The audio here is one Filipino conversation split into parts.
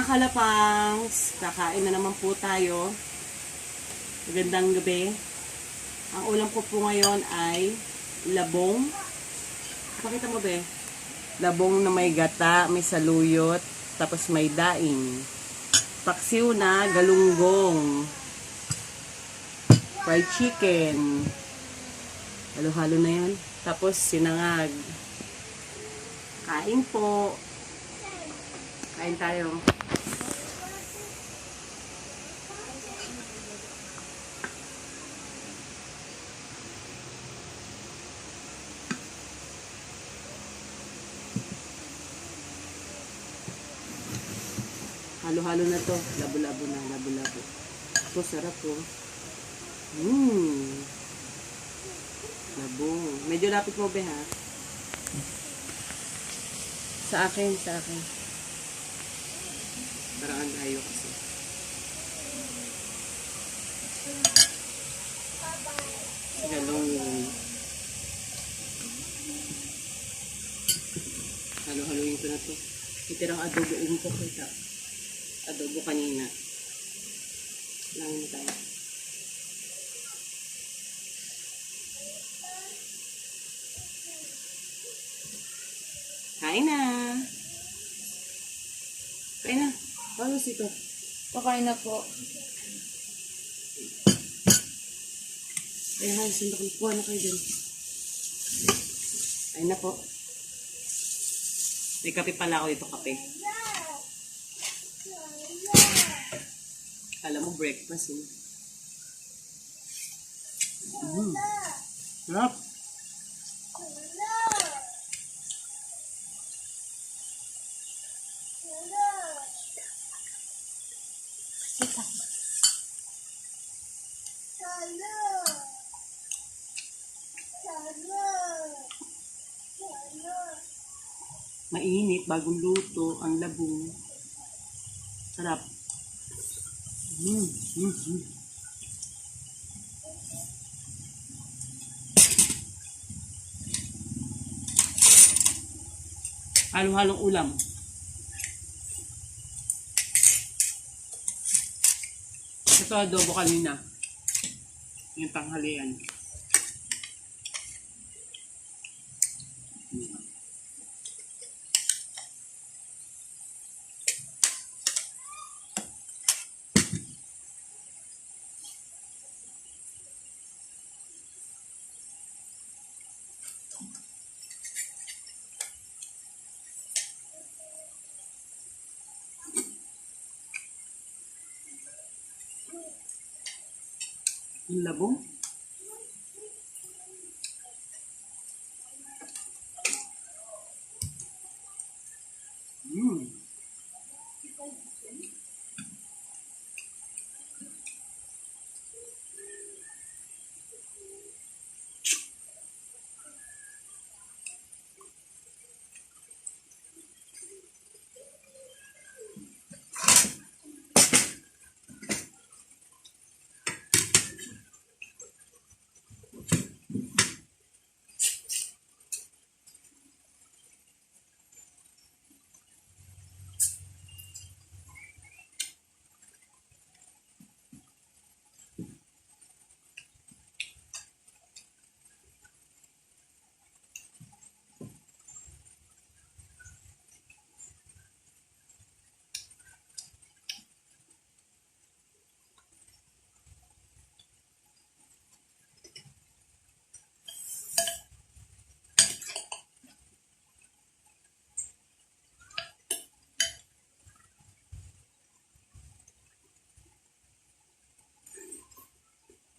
Mga kalapangs, kakain na naman po tayo. Magandang gabi. Ang ulam ko po ngayon ay labong. Pakita mo ba? Labong na may gata, may saluyot, tapos may daing. Paksiw na galunggong. Fried chicken. Halo-halo na yan. Tapos sinangag. Kain po. Kain tayo. Halo-halo na to. Labo-labo na. Labo-labo. Ito, sarap po. Labong. Medyo lapit mo ba, ha? Sa akin, sa akin. Paraan tayo kasi. Galunggung. Halo-haloin ko na to. Itirang adoboin ko kita. Adobo kanina. Langin tayo. Kain na. Kain na. Paano sito? Pakain na po. Ay, sundok na po. Ano kayo dyan? Kain na po. May kape pala ako dito, kape. Alam mo, breakfast eh. Sarap. Mainit, bagong luto, ang labong. Sarap. Halo-halong ulam. Ito adobo kanina. Yung tanghalian. Yung labong.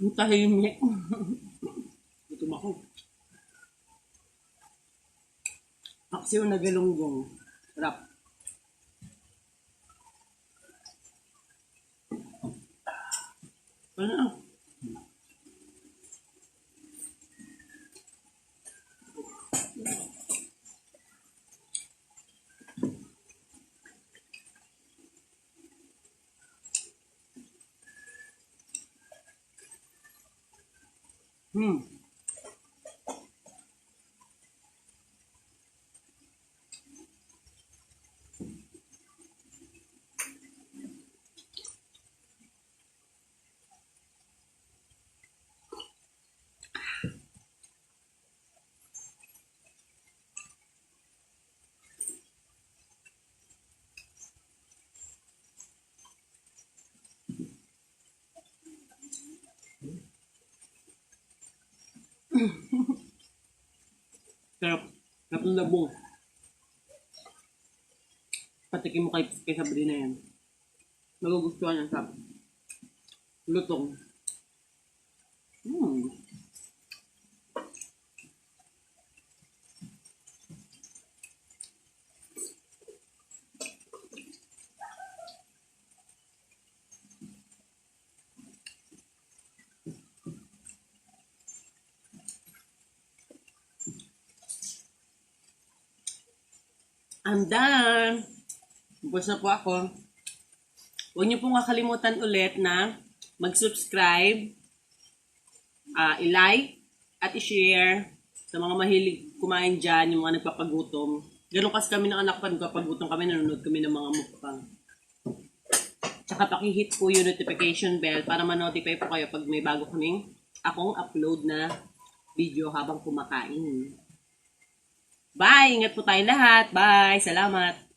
Ang tahimik. Gutom ako. Paksiw na galunggong. Sarap. Ano? Sarap. Sarap ng labong. Patikin mo kay Sabrina yan. Magugustuhan yan sa lutong. I'm done! Bus na po ako. Huwag niyo pong kakalimutan ulit na mag-subscribe, i-like, at i-share sa mga mahilig kumain dyan, yung mga nagpapagutom. Ganun kasi kami ng anak ko, nagpapagutom kami, nanonood kami ng mga mukbang. Tsaka pakihit po yung notification bell para ma-notify po kayo pag may bago akong upload na video habang kumakain. Bye! Ingat po tayong lahat. Bye! Salamat!